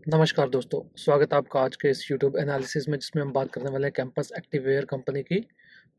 नमस्कार दोस्तों, स्वागत है आपका आज के इस यूट्यूब एनालिसिस में जिसमें हम बात करने वाले हैं कैंपस एक्टिववेयर कंपनी की।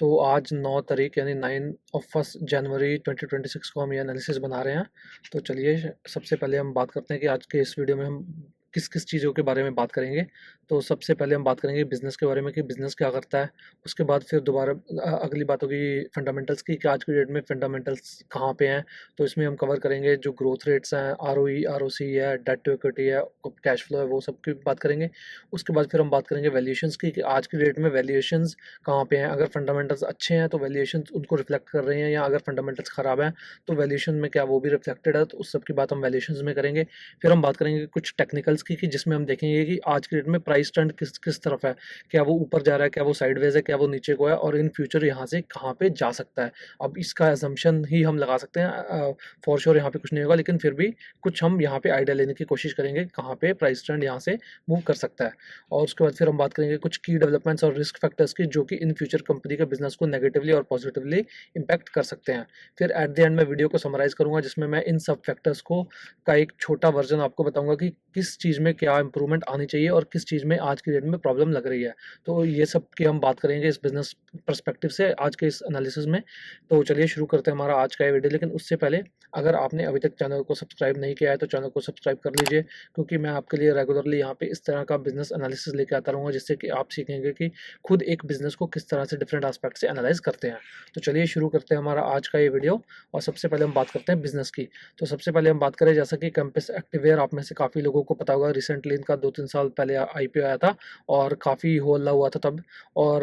तो आज 9 तारीख यानी 9 ऑफ 1 जनवरी 2026 को हम ये एनालिसिस बना रहे हैं। तो चलिए सबसे पहले हम बात करते हैं कि आज के इस वीडियो में हम किस किस चीज़ों के बारे में बात करेंगे। तो सबसे पहले हम बात करेंगे बिज़नेस के बारे में कि बिज़नेस क्या करता है। उसके बाद फिर दोबारा अगली बात होगी फंडामेंटल्स की कि आज की डेट में फंडामेंटल्स कहाँ पे हैं। तो इसमें हम कवर करेंगे जो ग्रोथ रेट्स हैं, आरओई, आरओसी है, डेट टू इक्विटी है, कैश फ्लो है, वो सब की बात करेंगे। उसके बाद फिर हम बात करेंगे वैल्यूएशंस की कि आज की डेट में वैल्यूएशंस कहाँ पे हैं। अगर फंडामेंटल्स अच्छे हैं तो वैल्यूएशंस उनको रिफ्लेक्ट कर रहे हैं, या अगर फंडामेंटल्स ख़राब हैं तो वैल्यूएशन में क्या वो भी रिफ्लेक्टेड है। तो उस सब की बात हम वैल्यूएशंस में करेंगे। फिर हम बात करेंगे कुछ टेक्निकल्स की कि जिसमें हम देखेंगे कि आज की डेट में प्राइस ट्रेंड किस किस तरफ है। क्या वो ऊपर जा रहा है, क्या वो साइडवेज है, क्या वो नीचे को है, और इन फ्यूचर यहाँ से कहाँ पे जा सकता है। अब इसका असम्पशन ही हम लगा सकते हैं, फॉर श्योर यहाँ पे कुछ नहीं होगा, लेकिन फिर भी कुछ हम यहाँ पे आइडिया लेने की कोशिश करेंगे कहाँ पे प्राइस ट्रेंड यहाँ से मूव कर सकता है। और उसके बाद फिर हम बात करेंगे कुछ की डेवलपमेंट्स और रिस्क फैक्टर्स की जो कि इन फ्यूचर कंपनी के बिजनेस को नेगेटिवली और पॉजिटिवली इम्पैक्ट कर सकते हैं। फिर एट द एंड में वीडियो को समराइज करूंगा जिसमें मैं इन सब फैक्टर्स को का एक छोटा वर्जन आपको बताऊंगा कि किस चीज़ में क्या इंप्रूवमेंट आनी चाहिए और किस चीज़ में आज की डेट में प्रॉब्लम लग रही है। तो ये सब की हम बात करेंगे इस बिजनेस पर्सपेक्टिव से आज के इस एनालिसिस में। तो चलिए शुरू करते हैं हमारा आज का ये वीडियो, लेकिन उससे पहले अगर आपने अभी तक चैनल को सब्सक्राइब नहीं किया है तो चैनल को सब्सक्राइब कर लीजिए, क्योंकि मैं आपके लिए रेगुलरली यहाँ पे इस तरह का बिजनेस एनालिसिस लेके आता रहूँगा जिससे कि आप सीखेंगे कि खुद एक बिजनेस को किस तरह से डिफरेंट एस्पेक्ट से एनालाइज करते हैं। तो चलिए शुरू करते हैं हमारा आज का ये वीडियो। और सबसे पहले हम बात करते हैं बिजनेस की। तो सबसे पहले हम बात करें जैसा कि कैंपस एक्टिववेयर आप में से काफ़ी लोगों को पता होगा, रिसेंटली इनका 2-3 साल पहले आईपीओ आया था और काफ़ी हो हल्ला हुआ था तब। और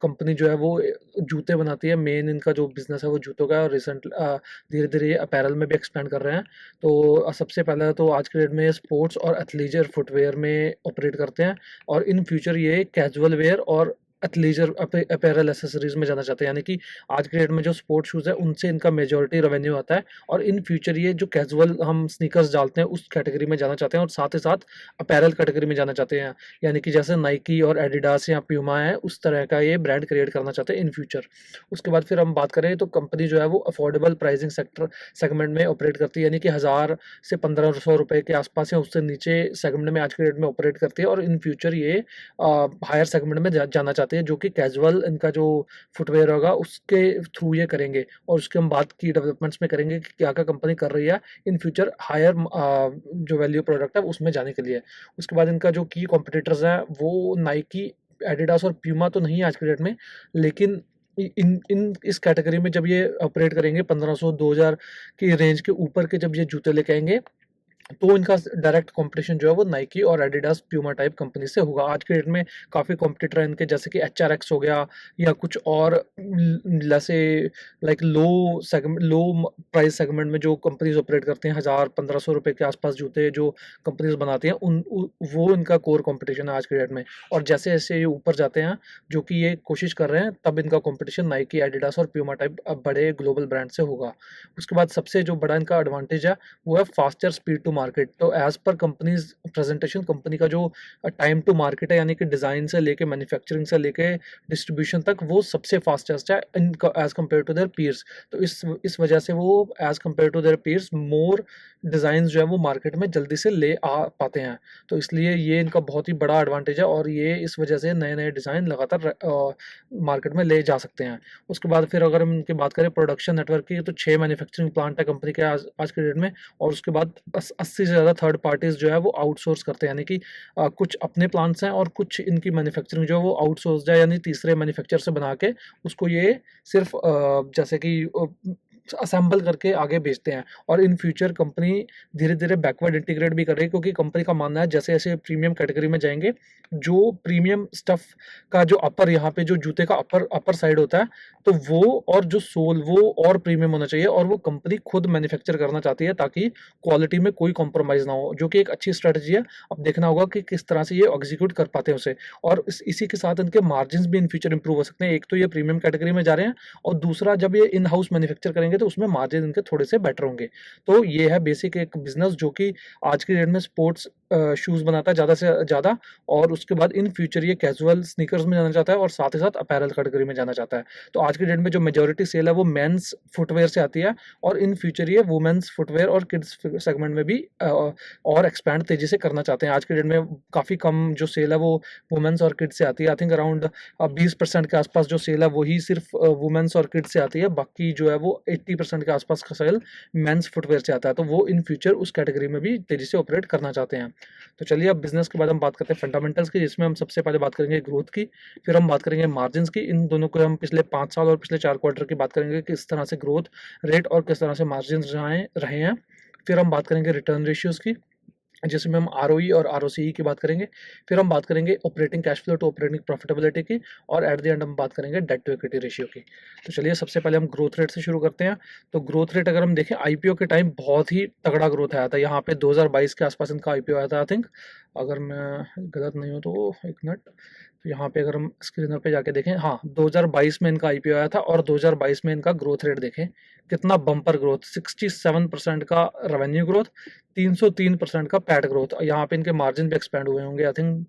कंपनी जो है वो जूते बनाती है, मेन इनका जो बिजनेस है वो जूतों का है, और रिसेंट धीरे धीरे ये अपैरल में भी एक्सपेंड कर रहे हैं। तो सबसे पहले तो आज के डेट में स्पोर्ट्स और एथलीजर फुटवेयर में ऑपरेट करते हैं, और इन फ्यूचर ये कैजुअल वेयर और एथलीजर अपैरल एसेसरीज में जाना चाहते हैं। यानी कि आज के डेट में जो स्पोर्ट्स शूज़ है उनसे इनका मेजॉरिटी रेवेन्यू आता है, और इन फ्यूचर ये जो कैजुअल हम स्नीकर्स डालते हैं उस कैटेगरी में जाना चाहते हैं, और साथ ही साथ अपैरल कैटेगरी में जाना चाहते हैं। यानी कि जैसे नाइकी और एडिडास या प्यूमा है उस तरह का ये ब्रांड क्रिएट करना चाहते हैं इन फ्यूचर। उसके बाद फिर हम बात करें तो कंपनी जो है वो अफोर्डेबल प्राइसिंग सेगमेंट में ऑपरेट करती है, यानी कि 1000 से 1500 रुपए के आसपास या उससे नीचे सेगमेंट में आज के डेट में ऑपरेट करती है, और इन फ्यूचर ये हायर सेगमेंट में जाना चाहते हैं जो कि कैजुअल इनका जो फुटवेयर होगा उसके थ्रू ये करेंगे। और उसके हम बात की डेवलपमेंट्स में करेंगे कि क्या क्या कंपनी कर रही है इन फ्यूचर हायर जो वैल्यू प्रोडक्ट है उसमें जाने के लिए। उसके बाद इनका जो की कॉम्पिटिटर्स हैं वो नाइकी, एडिडास और प्यूमा तो नहीं है आज के डेट में, लेकिन इन इन इस कैटेगरी में जब ये ऑपरेट करेंगे 1500-2000 की रेंज के ऊपर के जब ये जूते लेके आएंगे तो इनका डायरेक्ट कंपटीशन जो है वो नाइकी और एडिडास प्यूमा टाइप कंपनी से होगा। आज के डेट में काफ़ी कॉम्पिटिटर हैं इनके, जैसे कि एचआरएक्स हो गया या कुछ और जैसे लाइक लो प्राइस सेगमेंट में जो कंपनीज ऑपरेट करते हैं 1000-1500 रुपए के आसपास जूते जो कंपनीज बनाती हैं वो इनका कोर कंपटीशन है आज के डेट में। और जैसे जैसे ये ऊपर जाते हैं जो कि ये कोशिश कर रहे हैं, तब इनका कंपटीशन नाइकी, एडिडास और प्यूमा टाइप बड़े ग्लोबल ब्रांड से होगा। उसके बाद सबसे जो बड़ा इनका एडवांटेज है वो है फास्टर स्पीड टू मार्केट। तो एज पर कंपनीज प्रेजेंटेशन कंपनी का जो टाइम टू मार्केट है, यानी कि डिज़ाइन से लेके मैन्युफैक्चरिंग से लेके डिस्ट्रीब्यूशन तक वो सबसे फास्टेस्ट है as compare to their peers. तो इस वजह से वो as compare to their peers more design जो है वो मार्केट में जल्दी से ले आ पाते हैं। तो इसलिए ये इनका बहुत ही बड़ा एडवांटेज है, और ये इस वजह से नए नए डिज़ाइन लगातार मार्केट में ले जा सकते हैं। उसके बाद फिर अगर हम इनकी बात करें प्रोडक्शन नेटवर्क की, तो 6 मैन्युफैक्चरिंग प्लांट है कंपनी के आज के डेट में। और उसके बाद 80 से ज़्यादा थर्ड पार्टीज जो है वो आउटसोर्स करते हैं, यानी कि कुछ अपने प्लांट्स हैं और कुछ इनकी मैन्युफैक्चरिंग जो है वो आउटसोर्स है, यानी तीसरे मैन्युफैक्चर से बना के उसको ये सिर्फ जैसे कि असेंबल करके आगे बेचते हैं। और इन फ्यूचर कंपनी धीरे धीरे बैकवर्ड इंटीग्रेट भी कर रही है, क्योंकि कंपनी का मानना है जैसे जैसे प्रीमियम कैटेगरी में जाएंगे, जो प्रीमियम स्टफ का जो अपर यहाँ पे जो जूते का अपर साइड होता है, तो वो और जो सोल वो और प्रीमियम होना चाहिए, और वो कंपनी खुद मैन्युफैक्चर करना चाहती है ताकि क्वालिटी में कोई कॉम्प्रोमाइज़ ना हो, जो कि एक अच्छी स्ट्रेटजी है। अब देखना होगा कि किस तरह से ये एग्जीक्यूट कर पाते हैं उसे। और इसी के साथ इनके मार्जिन भी इन फ्यूचर इंप्रूव हो सकते हैं। एक तो ये प्रीमियम कैटेगरी में जा रहे हैं, और दूसरा जब ये इन हाउस मैन्युफैक्चर करेंगे तो उसमें मार्जिन इनके थोड़े से बेटर होंगे। तो ये है बेसिक एक बिजनेस जो कि आज की डेट में स्पोर्ट्स शूज़ बनाता है ज़्यादा से ज़्यादा, और उसके बाद इन फ्यूचर ये कैजुअल स्नीकर्स में जाना चाहता है और साथ ही साथ अपैरल कैटेगरी में जाना चाहता है। तो आज की डेट में जो मेजॉरिटी सेल है वो मेंस फुटवेयर से आती है, और इन फ्यूचर ये वुमेन्स फुटवेयर और किड्स सेगमेंट में भी और एक्सपैंड तेज़ी से करना चाहते हैं। आज की डेट में काफ़ी कम जो सेल है वो वुमेन्स और किड्स से आती है। आई थिंक अराउंड 20% के आसपास जो सेल है वही सिर्फ वुमेन्स और किड्स से आती है, बाकी जो है वो 80% के आसपास का सेल मेंस फुटवेयर से आता है। तो वो इन फ्यूचर उस कैटेगरी में भी तेज़ी से ऑपरेट करना चाहते हैं। तो चलिए अब बिज़नेस के बाद हम बात करते हैं फंडामेंटल्स की, जिसमें हम सबसे पहले बात करेंगे ग्रोथ की, फिर हम बात करेंगे मार्जिन्स की। इन दोनों को हम पिछले 5 साल और पिछले 4 क्वार्टर की बात करेंगे, किस तरह से ग्रोथ रेट और किस तरह से मार्जिन्स रहे हैं। फिर हम बात करेंगे रिटर्न रेशियोज़ की, जिसमें हम आरओई और आरओसीई की बात करेंगे। फिर हम बात करेंगे operating cash flow to operating profitability की, और एट द एंड हम बात करेंगे डेट टू इक्विटी रेशियो की। तो चलिए सबसे पहले हम ग्रोथ रेट से शुरू करते हैं। तो ग्रोथ रेट अगर हम देखें, आईपीओ के टाइम बहुत ही तगड़ा ग्रोथ आया था। यहाँ पे 2022 के आसपास इनका आईपीओ आया था आई थिंक, अगर मैं गलत नहीं हूँ तो एक मिनट। तो यहाँ पे अगर हम स्क्रीनर पे जाके देखें, हाँ 2022 में इनका आईपीओ आया था, और 2022 में इनका ग्रोथ रेट देखें कितना बम्पर ग्रोथ, 67% का रेवेन्यू ग्रोथ, 303% का पैट ग्रोथ। यहाँ पे इनके मार्जिन भी एक्सपेंड हुए होंगे आई थिंक।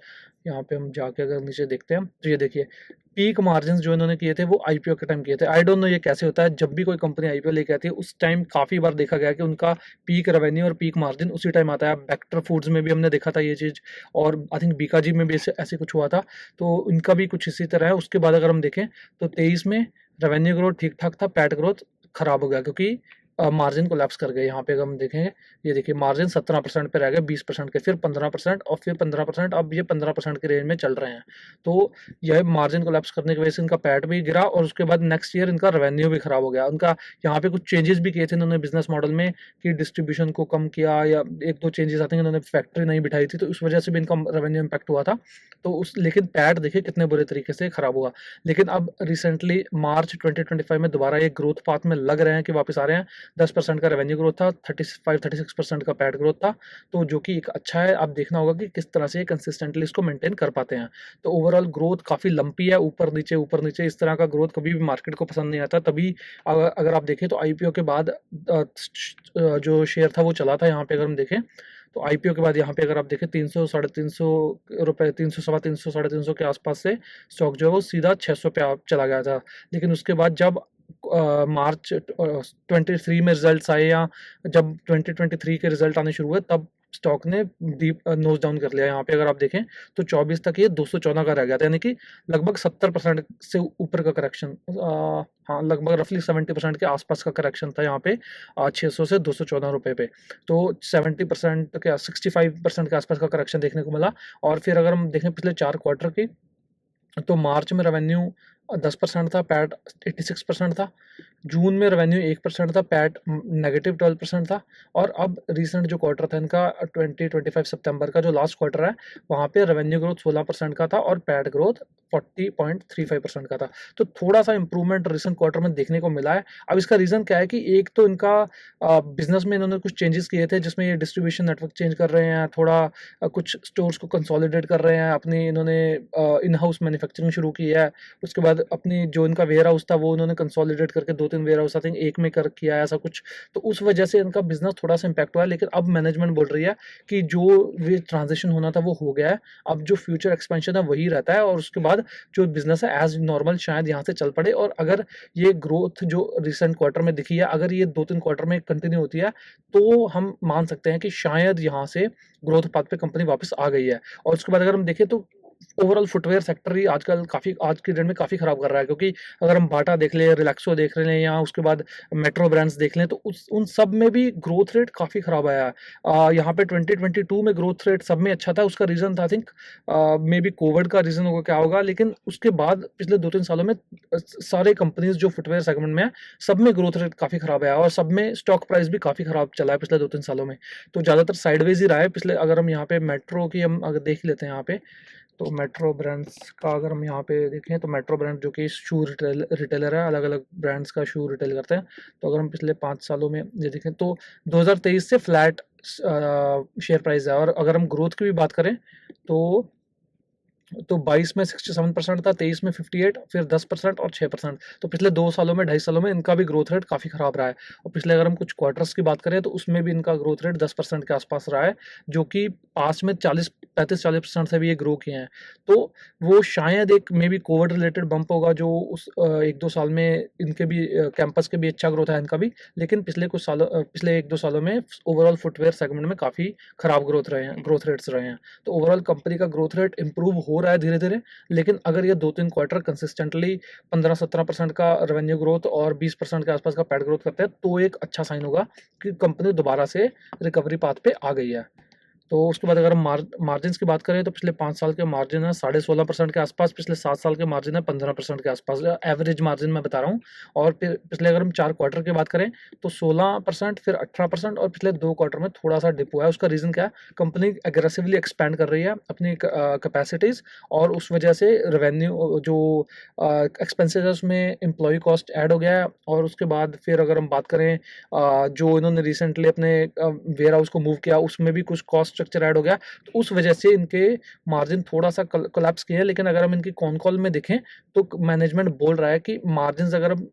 यहाँ पे हम जाके अगर नीचे देखते हैं तो ये देखिए पीक मार्जिन जो इन्होंने किए थे वो आईपीओ के टाइम किए थे। आई डोंट नो ये कैसे होता है, जब भी कोई कंपनी आईपीओ लेके आती है उस टाइम काफ़ी बार देखा गया कि उनका पीक रेवेन्यू और पीक मार्जिन उसी टाइम आता है। बेक्टर फूड्स में भी हमने देखा था ये चीज़, और आई थिंक बीकाजी में भी ऐसे कुछ हुआ था। तो इनका भी कुछ इसी तरह है। उसके बाद अगर हम देखें तो 23 में रेवेन्यू ग्रोथ ठीक ठाक था, पैट ग्रोथ खराब हो गया क्योंकि मार्जिन कोलैप्स कर गए। यहाँ पे अगर हम देखेंगे, ये देखिए मार्जिन 17% पे रह गए, 20% के, फिर 15% और फिर 15%, अब ये 15% के रेंज में चल रहे हैं। तो यह मार्जिन कोलैप्स करने की वजह से इनका पैट भी गिरा, और उसके बाद नेक्स्ट ईयर इनका रेवेन्यू भी खराब हो गया। उनका यहाँ पे कुछ चेंजेस भी किए थे इन्होंने बिजनेस मॉडल में, कि डिस्ट्रीब्यूशन को कम किया, या एक दो चेंजेस आते हैं, इन्होंने फैक्ट्री नहीं बिठाई थी, तो उस वजह से भी इनका रेवेन्यू इम्पैक्ट हुआ था। तो उस लेकिन पैट देखिए कितने बुरे तरीके से खराब हुआ। लेकिन अब रिसेंटली मार्च 2025 में दोबारा ये ग्रोथ पाथ में लग रहे हैं कि वापस आ रहे हैं। 10% का रेवेन्यू ग्रोथ था, 35-36% का पैट ग्रोथ था, तो जो कि एक अच्छा है। अब देखना होगा कि किस तरह से कंसिस्टेंटली इसको मेंटेन कर पाते हैं। तो ओवरऑल ग्रोथ काफ़ी लंपी है, ऊपर नीचे इस तरह का ग्रोथ कभी भी मार्केट को पसंद नहीं आता। तभी अगर आप देखें तो आईपीओ के बाद जो शेयर था वो चला था। यहाँ पे अगर हम देखें तो आईपीओ के बाद यहाँ पे अगर आप देखें 300 साढ़े 300 रुपये, 300 सवा 300 साढ़े 300 के आसपास से स्टॉक जो है वो सीधा 600 पे चला गया था। लेकिन उसके बाद जब मार्च 23 में रिजल्ट्स आए, या जब 2023 के रिजल्ट आने शुरू हुए, तब स्टॉक ने डीप नोज डाउन कर लिया। यहाँ पे अगर आप देखें तो 24 तक ये 214 का रह गया था, यानी कि लगभग 70% से ऊपर का करेक्शन, हाँ लगभग रफली 70% के आसपास का करेक्शन था यहाँ पे 600 से 214 रुपये पे। तो 70% के 65% के आसपास का करेक्शन देखने को मिला। और फिर अगर हम देखें पिछले 4 क्वार्टर की, तो मार्च में रेवेन्यू 10% था, पैट 86% था। जून में रेवेन्यू 1% था, पैट नेगेटिव 12% था। और अब रिसेंट जो क्वार्टर था इनका 2025 सितंबर का जो लास्ट क्वार्टर है, वहाँ पे रेवेन्यू ग्रोथ 16% का था, और पैट ग्रोथ 40.35% का था। तो थोड़ा सा इंप्रूवमेंट रिसेंट क्वार्टर में देखने को मिला है। अब इसका रीज़न क्या है कि एक तो इनका बिजनेस में इन्होंने कुछ चेंजेस किए थे, जिसमें ये डिस्ट्रीब्यूशन नेटवर्क चेंज कर रहे हैं, थोड़ा कुछ स्टोर्स को कंसोलिडेट कर रहे हैं, अपनी इन्होंने इन हाउस मैन्युफैक्चरिंग शुरू की है। उसके बाद अपनी जो इनका वेयर हाउस था वो उन्होंने कंसोलिडेट करके 2-3 वेयर हाउस आई थिंक एक में कर किया है, ऐसा कुछ। तो उस वजह से इनका बिजनेस थोड़ा सा इम्पैक्ट हुआ है। लेकिन अब मैनेजमेंट बोल रही है कि जो वे ट्रांजिशन होना था वो हो गया है, अब जो फ्यूचर एक्सपेंशन है वही रहता है, और उसके बाद जो बिजनेस है एज नॉर्मल शायद यहाँ से चल पड़े। और अगर ये ग्रोथ जो रिसेंट क्वार्टर में दिखी है, अगर ये 2-3 क्वार्टर में कंटिन्यू होती है, तो हम मान सकते हैं कि शायद यहाँ से ग्रोथ पाथ पे कंपनी वापस आ गई है। और उसके बाद अगर हम देखें तो ओवरऑल फुटवेयर सेक्टर ही आजकल काफ़ी, आज की डेट में काफ़ी ख़राब कर रहा है। क्योंकि अगर हम बाटा देख लें, रिलैक्सो देख लें, या उसके बाद मेट्रो ब्रांड्स देख लें, तो उन सब में भी ग्रोथ रेट काफ़ी ख़राब आया है। यहाँ पे 2022 में ग्रोथ रेट सब में अच्छा था। उसका रीज़न था I think may be Covid का रीज़न होगा, क्या होगा। लेकिन उसके बाद पिछले 2-3 सालों में सारे कंपनीज जो फुटवेयर सेगमेंट में है, सब में ग्रोथ रेट काफ़ी ख़राब आया, और सब में स्टॉक प्राइस भी काफ़ी ख़राब चला है पिछले 2-3 सालों में। तो ज़्यादातर साइडवेज ही रहा है पिछले। अगर हम यहाँ पे मेट्रो की हम अगर देख लेते हैं यहाँ पे, तो मेट्रो ब्रांड्स का अगर हम यहाँ पे देखें, तो मेट्रो ब्रांड जो कि शू रिटेलर है, अलग अलग ब्रांड्स का शू रिटेल करते हैं। तो अगर हम पिछले 5 सालों में ये देखें तो 2023 से फ्लैट शेयर प्राइस है। और अगर हम ग्रोथ की भी बात करें तो तो 22 में 67% था, 23 में 58, फिर 10% और 6%। तो पिछले 2 सालों में, ढाई सालों में इनका भी ग्रोथ रेट काफ़ी ख़राब रहा है। और पिछले अगर हम कुछ क्वार्टर्स की बात करें तो उसमें भी इनका ग्रोथ रेट 10% के आसपास रहा है, जो कि पास में 35-40% से भी ये ग्रो किए हैं। तो वो शायद एक may be Covid related bump होगा, जो उस 1-2 साल में इनके भी कैंपस के भी अच्छा ग्रोथ है इनका भी। लेकिन पिछले कुछ सालों पिछले 1-2 सालों में ओवरऑल फुटवियर सेगमेंट में काफ़ी ख़राब ग्रोथ रेट्स रहे हैं। तो ओवरऑल कंपनी का ग्रोथ रेट इंप्रूव हो रहा है धीरे-धीरे, लेकिन अगर ये 2-3 क्वार्टर कंसिस्टेंटली 15-17% का रेवेन्यू ग्रोथ और 20% के आसपास का पैट ग्रोथ करते हैं, तो एक अच्छा साइन होगा कि कंपनी दोबारा से रिकवरी पाथ पे आ गई है। तो उसके बाद अगर हम मार्जिन्स की बात करें तो पिछले 5 साल के मार्जिन है 16.5% के आसपास, पिछले 7 साल के मार्जिन है 15% के आसपास, एवरेज मार्जिन मैं बता रहा हूँ। और फिर पिछले अगर हम 4 क्वार्टर की बात करें तो 16%, फिर 18% और पिछले 2 क्वार्टर में थोड़ा-सा डिप हुआ है। उसका रीज़न क्या है? कंपनी एग्रेसिवली एक्सपैंड कर रही है अपनी कैपेसिटीज़, और उस वजह से रेवेन्यू जो एक्सपेंसेस है उसमें एम्प्लॉयी कॉस्ट ऐड हो गया है। और उसके बाद फिर अगर हम बात करें जो इन्होंने रिसेंटली अपने वेयर हाउस को मूव किया, उसमें भी कुछ कॉस्ट स्ट्रक्चर ऐड हो गया, तो उस वजह से इनके मार्जिन थोड़ा-सा कोलैप्स किए हैं। लेकिन अगर हम इनकी कॉन कॉल में देखें तो मैनेजमेंट बोल रहा है कि मार्जिन्स अगर हम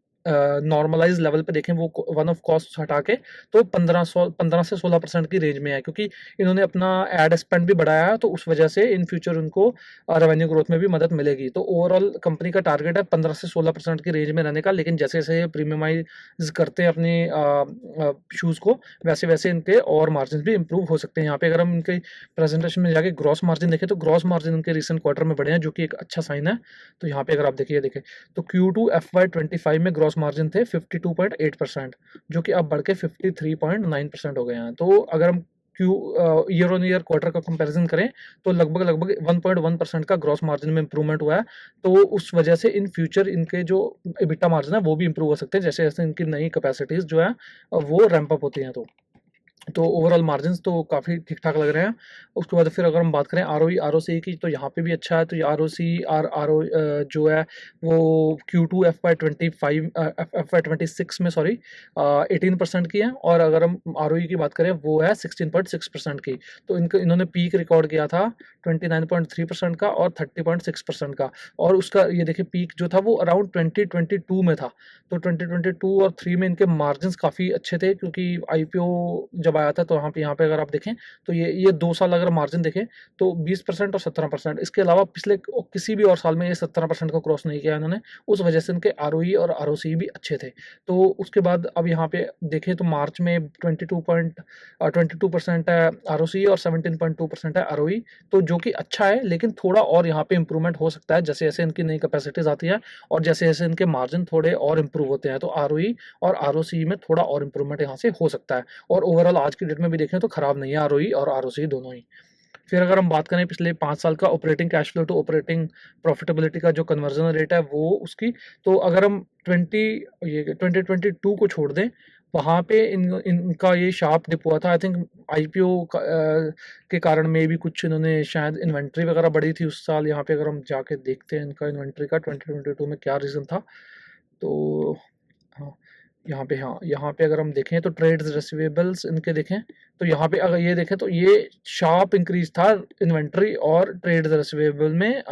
नॉर्मलाइज़ लेवल पे देखें, वो वन ऑफ कॉस्ट हटा के, तो 15 से 16% की रेंज में है, क्योंकि इन्होंने अपना एड स्पेंड भी बढ़ाया है, तो उस वजह से इन फ्यूचर उनको रेवेन्यू ग्रोथ में भी मदद मिलेगी। तो ओवरऑल कंपनी का टारगेट है 15 से 16% की रेंज में रहने का। लेकिन जैसे-जैसे ये प्रीमियमाइज़ करते हैं अपनी शूज़ को, वैसे-वैसे इनके और मार्जिन भी इंप्रूव हो सकते हैं। यहाँ पे अगर हम इनके प्रेजेंटेशन में जाके ग्रॉस मार्जिन देखें तो ग्रॉस मार्जिन इनके रिसेंट क्वार्टर में बढ़े हैं, जो कि एक अच्छा साइन है। तो यहाँ पे अगर आप देखिए देखें तो Q2 FY25 में ग्रॉस मार्जिन थे 52.8%, जो कि अब बढ़ के 53.9% हो गए हैं। तो अगर हम ईयर ऑन ईयर क्वार्टर का कंपैरिजन करें तो लगभग 1.1% का ग्रॉस मार्जिन में इंप्रूवमेंट हुआ है। तो उस वजह से इन फ्यूचर इनके जो एबिटा मार्जिन है वो भी इंप्रूव हो सकते हैं, जैसे-जैसे इनकी नई कैपेसिटीज़ जो है वो रैंप अप होती हैं। तो ओवरऑल मार्जिन्स तो काफ़ी ठीक-ठाक लग रहे हैं। उसके बाद फिर अगर हम बात करें आरओई, आरओसीई की, तो यहाँ पे भी अच्छा है। तो ये आरओसीई और जो है वो Q2 FY26 में, सॉरी, 18% की है। और अगर हम आरओई की बात करें वो है 16.6% की। तो इन्होंने पीक रिकॉर्ड किया था 29.3% का और 30.6% का। और उसका ये देखिए पीक जो था वो अराउंड 2022 में था। तो 2022 और 3 में इनके मार्जिन्स काफ़ी अच्छे थे, क्योंकि आईपीओ जब आया था। तो यहाँ पे अगर आप देखें तो ये 2 साल अगर मार्जिन देखें तो 20% और 17%, इसके अलावा पिछले किसी भी और साल में ये 17% को क्रॉस नहीं किया इन्होंने। उस वजह से इनके आरओई और आरओसी भी अच्छे थे। तो उसके बाद अब यहाँ पे देखें तो मार्च में 22% है आरओसी और 17.2% है आरओई, तो जो कि अच्छा है। लेकिन थोड़ा और यहाँ पे इंप्रूवमेंट हो सकता है जैसे जैसे इनकी नई कैपेसिटीज़ आती है और जैसे जैसे इनके मार्जिन थोड़े और इंप्रूव होते हैं। तो आरओई और आरओसी में थोड़ा और इंप्रूवमेंट यहाँ से हो सकता है। और ओवरऑल आज की डेट में भी देखें तो खराब नहीं है आरओई और आरओसी दोनों ही। फिर अगर हम बात करें पिछले 5 साल का operating cash flow to operating profitability का जो कन्वर्जन रेट है वो उसकी, तो अगर हम 2022 को छोड़ दें, वहाँ पे इनका ये शार्प डिप हुआ था। आई थिंक आईपीओ के कारण में भी कुछ इन्होंने शायद इन्वेंट्री वगैरह बढ़ी थी उस साल। यहाँ पे अगर हम जाके देखते हैं इनका इन्वेंट्री का 2022 में क्या रीज़न था, तो हाँ, यहाँ पे अगर हम देखें तो ट्रेड्स रिसीवेबल्स इनके देखें, तो यहाँ पे अगर ये देखें तो ये शार्प इंक्रीज था इन्वेंट्री और ट्रेड्स रिसीवेबल में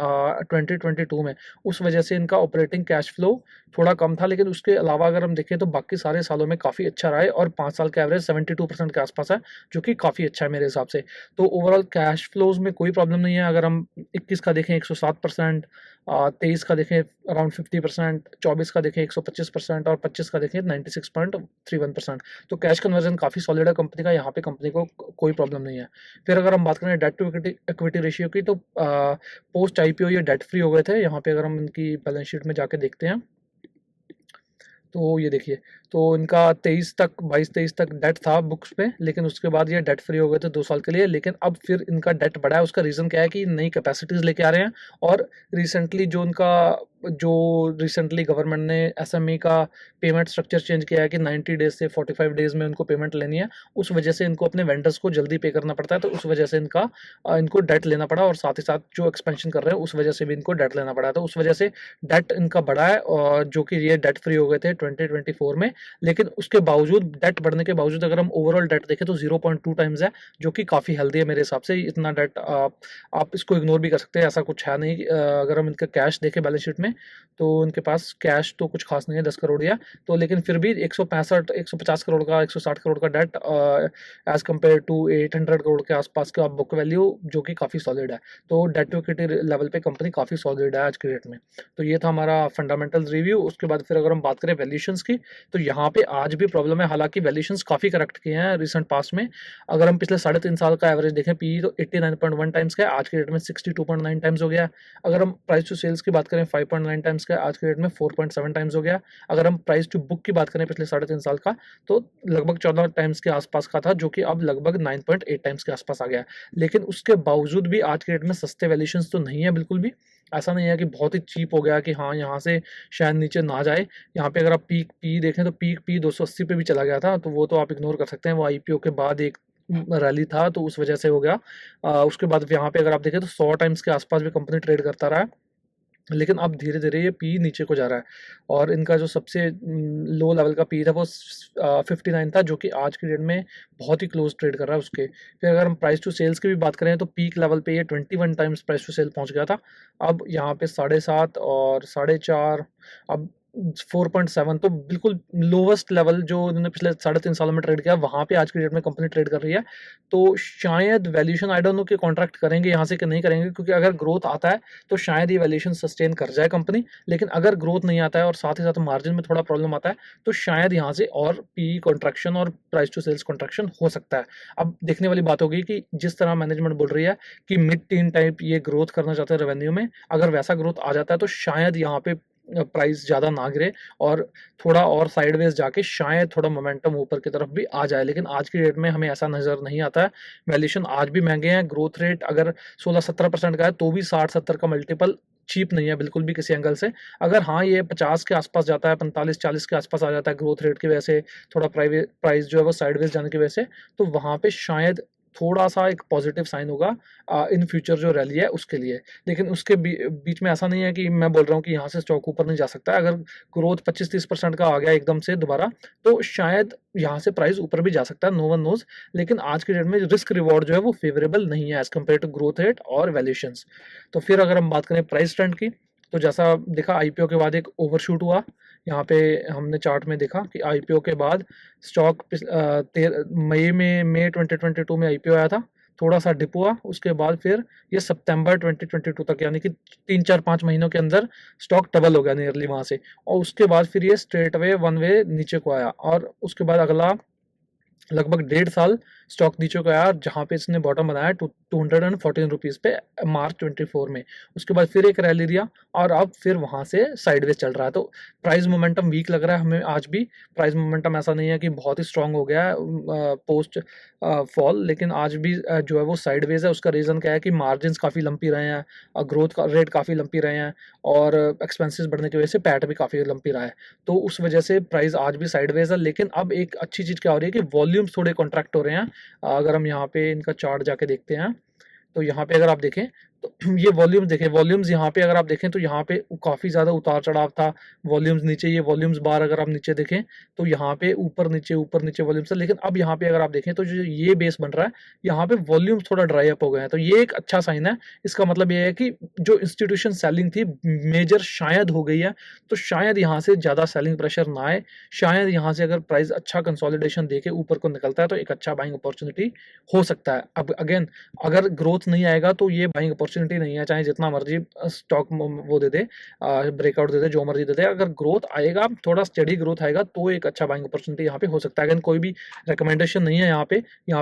2022 में। उस वजह से इनका ऑपरेटिंग कैश फ्लो थोड़ा कम था। लेकिन उसके अलावा अगर हम देखें तो बाकी सारे सालों में काफ़ी अच्छा रहा है और 5 साल का एवरेज 72% के आसपास है, जो कि काफ़ी अच्छा है मेरे हिसाब से। तो ओवरऑल कैश फ्लोज में कोई प्रॉब्लम नहीं है। अगर हम 21 का देखें 107%, 23 का देखें अराउंड 50%, 24 का देखें 125% और 25 का देखें 96.31%। तो कैश कन्वर्जन काफ़ी सॉलिड है कंपनी का, यहाँ पे कंपनी को कोई प्रॉब्लम नहीं है। फिर अगर हम बात करें डेट टू इक्विटी रेशियो की, तो पोस्ट आईपीओ ये डेट फ्री हो गए थे। यहाँ पे अगर हम इनकी बैलेंस शीट में जाके देखते हैं तो ये देखिए, तो इनका 22-23 तक डेट था बुक्स पे, लेकिन उसके बाद ये डेट फ्री हो गए थे 2 साल के लिए। लेकिन अब फिर इनका डेट बढ़ा है। उसका रीज़न क्या है कि नई कैपेसिटीज़ लेके आ रहे हैं और रिसेंटली गवर्नमेंट ने एसएमई का पेमेंट स्ट्रक्चर चेंज किया है कि 90 डेज़ से 45 डेज़ में उनको पेमेंट लेनी है। उस वजह से इनको अपने वेंडर्स को जल्दी पे करना पड़ता है, तो उस वजह से इनको डेट लेना पड़ा और साथ ही साथ जो एक्सपेंशन कर रहे हैं उस वजह से भी इनको डेट लेना पड़ा। तो उस वजह से डेट इनका बढ़ा है, और जो कि ये डेट फ्री हो गए थे 2024 में, लेकिन उसके बावजूद डेट बढ़ने के बावजूद अगर हम ओवरऑल डेट देखें तो 0.2 टाइम्स है, जो कि काफ़ी हेल्दी है मेरे हिसाब से। इतना डेट आप इसको इग्नोर भी कर सकते हैं, ऐसा कुछ है नहीं। अगर हम इनका कैश देखें बैलेंस शीट में तो उनके पास कैश तो कुछ खास नहीं है, 10 करोड़ या तो, लेकिन फिर भी 150 करोड़ का 160 करोड़ का debt as compare to 800 crore के आसपास का बुक वैल्यू, जो कि काफ़ी सॉलिड है। तो डेट टू इक्विटी लेवल पे कंपनी काफ़ी सॉलिड है आज के डेट में। तो ये था हमारा फंडामेंटल रिव्यू। उसके बाद फिर अगर हम बात करें वैल्यूशंस की, तो यहाँ पे आज भी प्रॉब्लम है, हालांकि वैल्यूशंस काफ़ी करेक्ट किए हैं रिसेंट पास्ट में। अगर हम पिछले 3.5 साल का एवरेज देखें पी तो 89.1 टाइम्स का है, आज के डेट में 62.9 टाइम्स हो गया। अगर हम प्राइस टू सेल्स की बात करें 5.9 टाइम्स का, आज के डेट में 4.7 टाइम्स हो गया। अगर हम प्राइस टू बुक की बात करें पिछले 3.5 साल का, तो लगभग 14 टाइम्स के आसपास का था, जो कि अब लगभग 9.8 टाइम्स के आसपास आ गया है। लेकिन उसके बावजूद भी आज के डेट में सस्ते वैल्यूशंस तो नहीं है बिल्कुल भी। ऐसा नहीं है कि बहुत ही चीप हो गया कि हाँ यहाँ से शायद नीचे ना जाए। यहाँ पे अगर आप पीक पी देखें तो पीक पी 280 पे भी चला गया था, तो वो तो आप इग्नोर कर सकते हैं, वो आईपीओ के बाद एक रैली था तो उस वजह से हो गया। उसके बाद यहाँ पे अगर आप देखें तो 100 टाइम्स के आसपास भी कंपनी ट्रेड करता रहा है, लेकिन अब धीरे-धीरे ये पी नीचे को जा रहा है। और इनका जो सबसे लो लेवल का पी था वो 59 था, जो कि आज की डेट में बहुत ही क्लोज ट्रेड कर रहा है उसके। फिर अगर हम प्राइस टू सेल्स की भी बात करें तो पीक लेवल पे ये 21 टाइम्स प्राइस टू सेल पहुंच गया था। अब यहाँ पे 7.5 और 4.5, अब 4.7, तो बिल्कुल लोवेस्ट लेवल जो उन्होंने पिछले 3.5 सालों में ट्रेड किया, वहाँ पे आज की डेट में कंपनी ट्रेड कर रही है। तो शायद वैल्यूएशन आई डोंट नो कि कॉन्ट्रैक्ट करेंगे यहाँ से कि नहीं करेंगे, क्योंकि अगर ग्रोथ आता है तो शायद ये वैल्यूएशन सस्टेन कर जाए कंपनी, लेकिन अगर ग्रोथ नहीं आता है और साथ ही साथ मार्जिन में थोड़ा प्रॉब्लम आता है तो शायद यहाँ से और पी कॉन्ट्रैक्शन और प्राइस टू सेल्स कॉन्ट्रैक्शन हो सकता है। अब देखने वाली बात होगी कि जिस तरह मैनेजमेंट बोल रही है कि मिड टीन टाइप ये ग्रोथ करना चाहते हैं रेवेन्यू में, अगर वैसा ग्रोथ आ जाता है तो शायद यहाँ पे प्राइस ज़्यादा ना गिरे और थोड़ा और साइडवेज जाके शायद थोड़ा मोमेंटम ऊपर की तरफ भी आ जाए। लेकिन आज की डेट में हमें ऐसा नज़र नहीं आता है। वैल्यूएशन आज भी महंगे हैं, ग्रोथ रेट अगर 16-17% का है तो भी 60-70 का मल्टीपल चीप नहीं है बिल्कुल भी किसी एंगल से। अगर हाँ ये 50 के आसपास जाता है, 45-40 के आसपास आ जाता है ग्रोथ रेट की वजह से, थोड़ा प्राइस जो है वो साइडवेज जाने की वजह से, तो वहाँ पे शायद थोड़ा सा एक पॉजिटिव साइन होगा इन फ्यूचर जो रैली है उसके लिए। लेकिन उसके बीच में ऐसा नहीं है कि मैं बोल रहा हूँ कि यहाँ से स्टॉक ऊपर नहीं जा सकता है। अगर ग्रोथ 25-30% का आ गया एकदम से दोबारा, तो शायद यहाँ से प्राइस ऊपर भी जा सकता है, नो वन नोज। लेकिन आज के डेट में रिस्क रिवॉर्ड जो है वो फेवरेबल नहीं है as compare to growth rate और वैल्यूएशंस। तो फिर अगर हम बात करें प्राइस ट्रेंड की, तो जैसा देखा आईपीओ के बाद एक ओवरशूट हुआ। यहाँ पे हमने चार्ट में देखा कि आईपीओ के बाद स्टॉक मई 2022 में आईपीओ आया था, थोड़ा सा डिप हुआ, उसके बाद फिर ये सितंबर 2022 तक, यानी कि 3-4-5 महीनों के अंदर स्टॉक डबल हो गया नियरली वहाँ से। और उसके बाद फिर ये स्ट्रेट वे वन वे नीचे को आया, और उसके बाद अगला लगभग 1.5 साल स्टॉक नीचे को आया, जहाँ पे इसने बॉटम बनाया 214 रुपीज़ पे मार्च 24 में। उसके बाद फिर एक रैली दिया और अब फिर वहाँ से साइडवेज चल रहा है। तो प्राइस मोमेंटम वीक लग रहा है हमें आज भी। प्राइस मोमेंटम ऐसा नहीं है कि बहुत ही स्ट्रांग हो गया है पोस्ट फॉल, लेकिन आज भी जो है वो साइडवेज है। उसका रीज़न क्या है कि मार्जिन्स काफ़ी लंपी रहे हैं, ग्रोथ का रेट काफ़ी लंपी रहे हैं, और एक्सपेंसेस बढ़ने की वजह से पैट भी काफ़ी लंपी रहा है। तो उस वजह से प्राइस आज भी साइडवेज है। लेकिन अब एक अच्छी चीज़ क्या हो रही है कि वॉल्यूम्स थोड़े कॉन्ट्रैक्ट हो रहे हैं। अगर हम यहाँ पे इनका चार्ट जाके देखते हैं, तो यहाँ पे अगर आप देखें तो ये वॉल्यूम्स देखें, वॉल्यूम्स यहाँ पे अगर आप देखें तो यहाँ पे काफ़ी ज़्यादा उतार चढ़ाव था। वॉल्यूम्स नीचे, ये वॉल्यूम्स बार अगर आप नीचे देखें तो यहाँ पे ऊपर नीचे वॉल्यूम्स है। लेकिन अब यहाँ पे अगर आप देखें तो जो ये बेस बन रहा है, यहाँ पे वॉल्यूम्स थोड़ा ड्राई अप हो गए हैं। तो ये एक अच्छा साइन है। इसका मतलब ये है कि जो इंस्टीट्यूशन सेलिंग थी मेजर शायद हो गई है, तो शायद यहाँ से ज़्यादा सेलिंग प्रेशर ना आए। शायद यहाँ से अगर प्राइस अच्छा कंसोलिडेशन देके ऊपर को निकलता है तो एक अच्छा बाइंग अपॉर्चुनिटी हो सकता है। अब अगेन अगर ग्रोथ नहीं आएगा तो ये बाइंग अपॉर्चुनिटी नहीं है, चाहे जितना मर्जी स्टॉक वो दे दे, ब्रेकआउट दे दे, जो मर्जी दे दे। अगर ग्रोथ आएगा, थोड़ा स्टेडी ग्रोथ आएगा, तो एक अच्छा बाइंग अपॉर्चुनिटी यहाँ पे हो सकता है। अगर कोई भी रिकमेंडेशन नहीं है यहाँ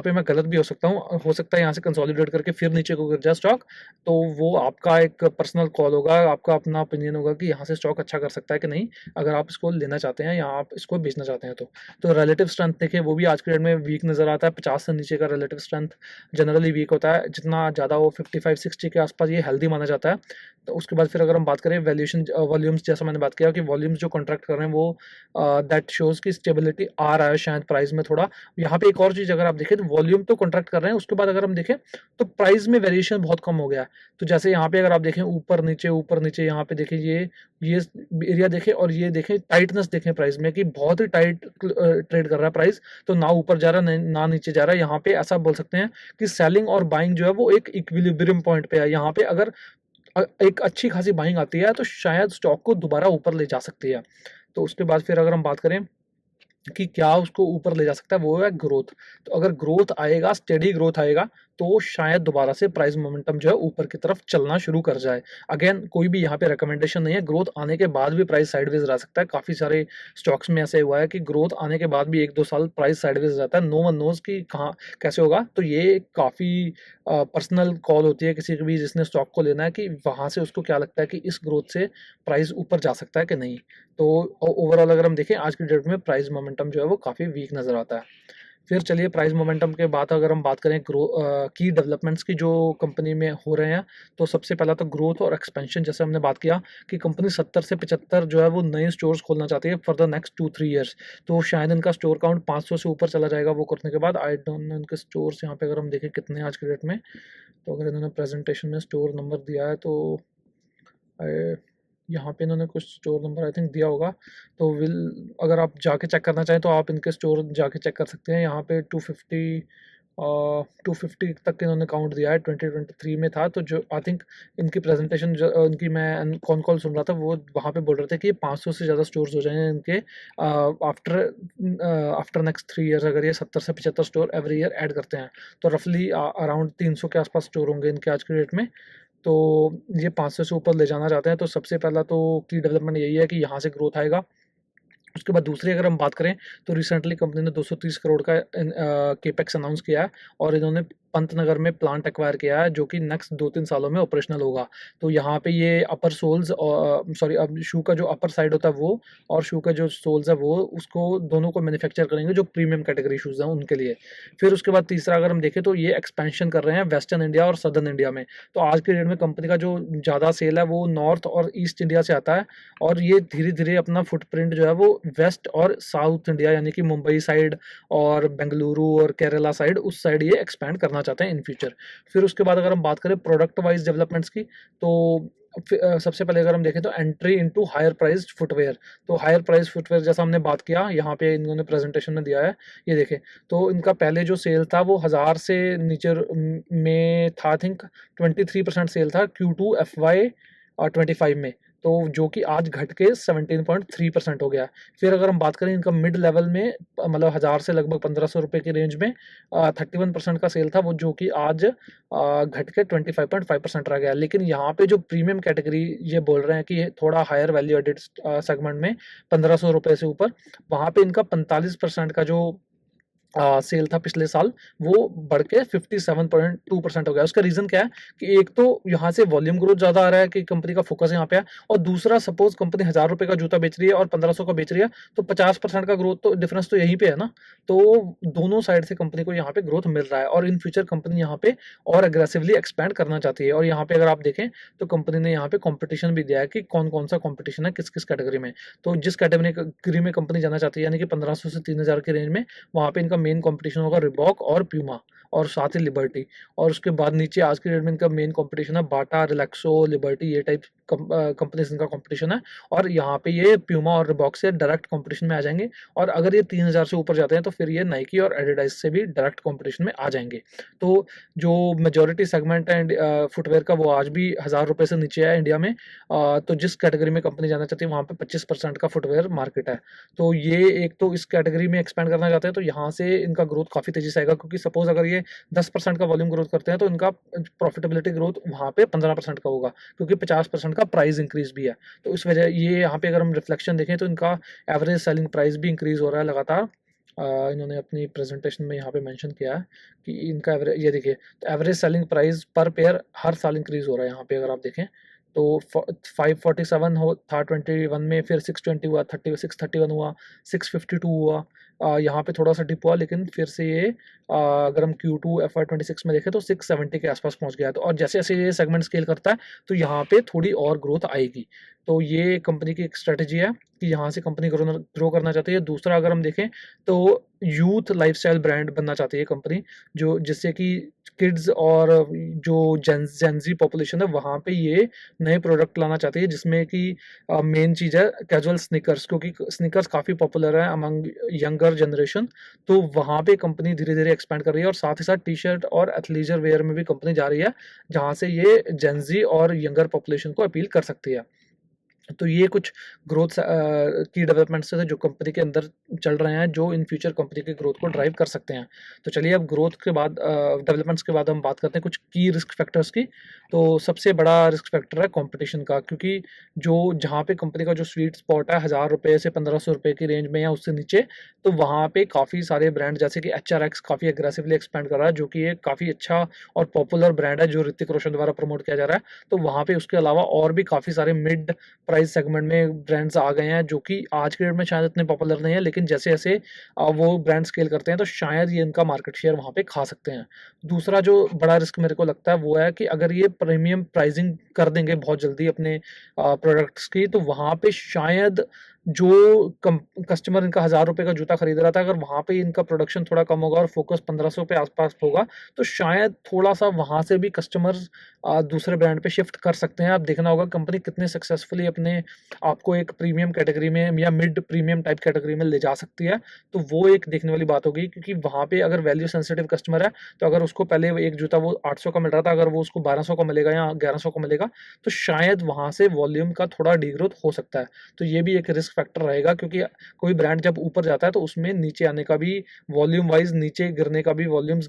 पे मैं गलत भी हो सकता हूँ, हो सकता है यहाँ से कंसोलिडेट करके फिर नीचे को गिर जाए स्टॉक, तो वो आपका एक पर्सनल कॉल होगा, आपका अपना ओपिनियन होगा कि यहाँ से स्टॉक अच्छा कर सकता है कि नहीं, अगर आप इसको लेना चाहते हैं या आप इसको बेचना चाहते हैं। तो रिलेटिव स्ट्रेंथ देखिए, वो भी आज के डेट में वीक नज़र आता है। 50 से नीचे का रिलेटिव स्ट्रेंथ जनरली वीक होता है। जितना ज़्यादा वो 55-60 के आसपास ये हेल्दी माना जाता है। तो उसके बाद फिर अगर हम बात करें वैल्यूएशन वॉल्यूम्स, जैसा मैंने बात किया कि वॉल्यूम्स जो कॉन्ट्रैक्ट कर रहे हैं वो दैट शोज़ की स्टेबिलिटी आ रहा है शायद प्राइस में थोड़ा। यहाँ पे एक और चीज़ अगर आप देखें तो वॉल्यूम तो कॉन्ट्रैक्ट कर रहे हैं, उसके बाद अगर हम देखें तो प्राइस में वेरिएशन बहुत कम हो गया है। तो जैसे यहाँ पे अगर आप देखें ऊपर नीचे यहाँ पे देखें ये एरिया देखें और ये देखें टाइटनेस देखें प्राइस में कि बहुत ही टाइट ट्रेड कर रहा है प्राइस, तो ना ऊपर जा रहा है ना नीचे जा रहा है। यहाँ पे ऐसा बोल सकते हैं कि सेलिंग और बाइंग जो है वो एक इक्विलिब्रियम पॉइंट पे है। यहाँ पे अगर एक अच्छी खासी बाइंग आती है तो शायद स्टॉक को दोबारा ऊपर ले जा सकती है। तो उसके बाद फिर अगर हम बात करें कि क्या उसको ऊपर ले जा सकता है, वो है ग्रोथ। तो अगर ग्रोथ आएगा, स्टेडी ग्रोथ आएगा, तो शायद दोबारा से प्राइस मोमेंटम जो है ऊपर की तरफ चलना शुरू कर जाए। अगेन कोई भी यहाँ पे रिकमेंडेशन नहीं है, ग्रोथ आने के बाद भी प्राइस साइडवेज रह सकता है। काफ़ी सारे स्टॉक्स में ऐसे हुआ है कि ग्रोथ आने के बाद भी 1-2 साल प्राइस साइडवेज रहता है। नो वन नोज़ कि कहाँ कैसे होगा। तो ये काफ़ी पर्सनल कॉल होती है किसी की भी जिसने स्टॉक को लेना है कि वहाँ से उसको क्या लगता है कि इस ग्रोथ से प्राइस ऊपर जा सकता है कि नहीं। तो ओवरऑल अगर हम देखें आज की डेट में प्राइस मोमेंटम जो है वो काफ़ी वीक नज़र आता है। फिर चलिए प्राइस मोमेंटम के बाद अगर हम बात करें की डेवलपमेंट्स की जो कंपनी में हो रहे हैं, तो सबसे पहला तो ग्रोथ और एक्सपेंशन। जैसे हमने बात किया कि कंपनी 70 से 75 जो है वो नए स्टोर्स खोलना चाहती है फॉर द नेक्स्ट 2-3 ईयर्स। तो शायद इनका स्टोर काउंट 500 से ऊपर चला जाएगा वो करने के बाद। आई डोंट नो इनके स्टोर्स यहाँ पे अगर हम देखें कितने हैं आज के डेट में। तो अगर इन्होंने प्रेजेंटेशन में स्टोर नंबर दिया है तो यहाँ पे इन्होंने कुछ स्टोर नंबर आई थिंक दिया होगा। तो विल अगर आप जाके चेक करना चाहें तो आप इनके स्टोर जाके चेक कर सकते हैं। यहाँ पे 250 तक इन्होंने काउंट दिया है, 2023 में था। तो जो आई थिंक इनकी प्रेजेंटेशन उनकी मैं कौन कॉल सुन रहा था वो वहाँ पे बोल रहे थे कि 500 से ज़्यादा स्टोर्स हो जाएंगे इनके आफ्टर आफ्टर नेक्स्ट 3 ईयर्स। अगर ये 70 से 75 स्टोर एवरी ईयर ऐड करते हैं तो रफली अराउंड 300 के आसपास स्टोर होंगे इनके आज के डेट में। तो ये 500 से ऊपर ले जाना चाहते हैं। तो सबसे पहला तो की डेवलपमेंट यही है कि यहाँ से ग्रोथ आएगा। उसके बाद दूसरी अगर हम बात करें तो रिसेंटली कंपनी ने 230 करोड़ का केपेक्स अनाउंस किया है और इन्होंने पंतनगर में प्लांट एक्वायर किया है जो कि नेक्स्ट 2-3 सालों में ऑपरेशनल होगा। तो यहाँ पे ये अपर सोल्स और सॉरी अब शू का जो अपर साइड होता है वो और शू का जो सोल्स है वो उसको दोनों को मैन्युफैक्चर करेंगे जो प्रीमियम कैटेगरी शूज़ हैं उनके लिए। फिर उसके बाद तीसरा अगर हम देखें तो ये एक्सपेंशन कर रहे हैं वेस्टर्न इंडिया और सदर्न इंडिया में। तो आज के डेट में कंपनी का जो ज़्यादा सेल है वो नॉर्थ और ईस्ट इंडिया से आता है और ये धीरे-धीरे अपना फुटप्रिंट जो है वो वेस्ट और साउथ इंडिया यानी कि मुंबई साइड और बेंगलुरु और केरला साइड उस साइड ये एक्सपैंड करना चाहते हैं इन फ्यूचर। फिर उसके बाद अगर हम बात करें प्रोडक्ट वाइज डेवलपमेंट्स की तो सबसे पहले अगर हम देखें तो entry into higher priced footwear. तो हायर प्राइस फुटवेयर जैसा हमने बात किया यहाँ पे इन्होंने प्रेजेंटेशन में दिया है, ये देखें। तो इनका पहले जो सेल था वो 1000 से नीचे में था, आई थिंक 23% सेल था Q2 FY 25 में। तो जो कि आज घट के 17.3% हो गया है। फिर अगर हम बात करें इनका मिड लेवल में मतलब 1000 से लगभग 1500 रुपये की रेंज में 31% का सेल था वो जो कि आज घट के 25.5% रह गया। लेकिन यहाँ पे जो प्रीमियम कैटेगरी ये बोल रहे हैं कि ये थोड़ा हायर वैल्यू एडेड सेगमेंट में 1500 रुपये से ऊपर, वहाँ पे इनका 45% का जो सेल था पिछले साल वो बढ़ के 57.2% हो गया। उसका रीज़न क्या है कि एक तो यहाँ से वॉल्यूम ग्रोथ ज़्यादा आ रहा है कि कंपनी का फोकस यहाँ पे है, और दूसरा सपोज कंपनी 1000 रुपये का जूता बेच रही है और 1500 का बेच रही है तो 50% का ग्रोथ तो डिफरेंस तो यहीं पे है ना। तो दोनों साइड से कंपनी को यहाँ पे ग्रोथ मिल रहा है और इन फ्यूचर कंपनी यहाँ पे और अग्रेसिवली एक्सपैंड करना चाहती है। और यहाँ पे अगर आप देखें तो कंपनी ने यहाँ पे कॉम्पिटिशन भी दिया है कि कौन कौन सा कॉम्पिटिशन है किस किस कैटेगरी में। तो जिस कैटेगरी में कंपनी जाना चाहती है यानी कि 1500 से 3000 की रेंज में, वहाँ पे इनका मेन कंपटीशन होगा रिबॉक और प्यूमा और साथ ही लिबर्टी। और उसके बाद नीचे आज की डेट में इनका मेन कंपटीशन है बाटा, रिलैक्सो, लिबर्टी, ये टाइप कंपनीज इनका कंपटीशन है। और यहाँ पे ये प्यूमा और रिबॉक से डायरेक्ट कंपटीशन में आ जाएंगे और अगर ये 3000 से ऊपर जाते हैं तो फिर ये नाइकी और एडिडास से भी डायरेक्ट कंपटीशन में आ जाएंगे। तो जो मेजोरिटी सेगमेंट है फुटवेयर का वो आज भी 1000 रुपये से नीचे है इंडिया में। तो जिस कैटेगरी में कंपनी जाना चाहती है वहाँ पे 25% का फुटवेयर मार्केट है। तो ये एक तो इस कैटेगरी में एक्सपेंड करना चाहते हैं तो यहाँ से इनका ग्रोथ काफ़ी तेज़ी से आएगा, क्योंकि सपोज अगर ये 10% का वॉल्यूम ग्रोथ करते हैं तो इनका प्रॉफिटेबिलिटी ग्रोथ वहाँ पे 15% का होगा, क्योंकि 50% का प्राइस इंक्रीज भी है। तो इस वजह ये यहाँ पे अगर हम रिफ्लेक्शन देखें तो इनका एवरेज सेलिंग प्राइस भी इंक्रीज हो रहा है लगातार। इन्होंने अपनी प्रेजेंटेशन में यहाँ पे मेंशन किया है कि इनका एवरेज, ये देखिए, तो एवरेज सेलिंग प्राइस पर पेयर हर साल इंक्रीज हो रहा है यहाँ पे अगर आप देखें तो 547 हो था 21 में, फिर 620 हुआ, 631 हुआ, 652 हुआ, यहाँ पे थोड़ा सा डिप हुआ, लेकिन फिर से ये अगर हम Q2 FY26 में देखें तो 670 के आसपास पहुंच गया है। तो और जैसे जैसे ये सेगमेंट स्केल करता है तो यहाँ पे थोड़ी और ग्रोथ आएगी। तो ये कंपनी की एक स्ट्रेटजी है कि यहाँ से कंपनी ग्रो करना चाहती है। दूसरा अगर हम देखें तो यूथ लाइफस्टाइल ब्रांड बनना चाहती है कंपनी, जो जिससे कि किड्स और जो जेंजी पॉपुलेशन है वहाँ पे ये नए प्रोडक्ट लाना चाहती है, जिसमें कि मेन चीज़ है कैजुअल स्नीकर्स, क्योंकि स्नीकर्स काफ़ी पॉपुलर है अमंग यंगर जनरेशन। तो वहाँ पे कंपनी धीरे धीरे एक्सपैंड कर रही है और साथ ही साथ टी शर्ट और एथलीजर वेयर में भी कंपनी जा रही है, जहाँ से ये जेंजी और यंगर पॉपुलेशन को अपील कर सकती है। तो ये कुछ ग्रोथ की डेवलपमेंट्स थे जो कंपनी के अंदर चल रहे हैं, जो इन फ्यूचर कंपनी की ग्रोथ को ड्राइव कर सकते हैं। तो चलिए अब ग्रोथ के बाद डेवलपमेंट्स के बाद हम बात करते हैं कुछ की रिस्क फैक्टर्स की। तो सबसे बड़ा रिस्क फैक्टर है कंपटीशन का, क्योंकि जो जहाँ पे कंपनी का जो स्वीट स्पॉट है 1000 रुपये से 1500 रुपये की रेंज में या उससे नीचे, तो वहाँ पे काफ़ी सारे ब्रांड जैसे कि HRX काफ़ी एग्रेसिवली एक्सपेंड कर रहा है, जो कि एक काफ़ी अच्छा और पॉपुलर ब्रांड है जो ऋतिक रोशन द्वारा प्रमोट किया जा रहा है। तो वहाँ पे उसके अलावा और भी काफ़ी सारे मिड प्राइस सेगमेंट में ब्रांड्स आ गए हैं, जो कि आज के डेट में शायद इतने पॉपुलर नहीं है, लेकिन जैसे जैसे वो ब्रांड स्केल करते हैं तो शायद ये इनका मार्केट शेयर वहाँ पे खा सकते हैं। दूसरा जो बड़ा रिस्क मेरे को लगता है वो है कि अगर ये प्रीमियम प्राइसिंग कर देंगे बहुत जल्दी अपने प्रोडक्ट्स की, तो वहाँ पे शायद जो कस्टमर इनका 1000 रुपये का जूता खरीद रहा था, अगर वहाँ पे इनका प्रोडक्शन थोड़ा कम होगा और फोकस 1500 पे आसपास होगा, तो शायद थोड़ा सा वहाँ से भी कस्टमर्स दूसरे ब्रांड पे शिफ्ट कर सकते हैं। आप देखना होगा कंपनी कितने सक्सेसफुली अपने आपको एक प्रीमियम कैटेगरी में या मिड प्रीमियम टाइप कैटेगरी में ले जा सकती है। तो वो एक देखने वाली बात होगी, क्योंकि वहाँ पे अगर वैल्यू सेंसिटिव कस्टमर है, तो अगर उसको पहले एक जूता वो 800 का मिल रहा था, अगर वो उसको 1200 का मिलेगा या 1100 का मिलेगा, तो शायद वहाँ से वॉल्यूम का थोड़ा डीग्रोथ हो सकता है। तो ये भी एक रिस्क फैक्टर रहेगा, क्योंकि कोई ब्रांड जब ऊपर जाता है तो उसमें नीचे आने का भी, वॉल्यूम वाइज नीचे गिरने का भी वॉल्यूम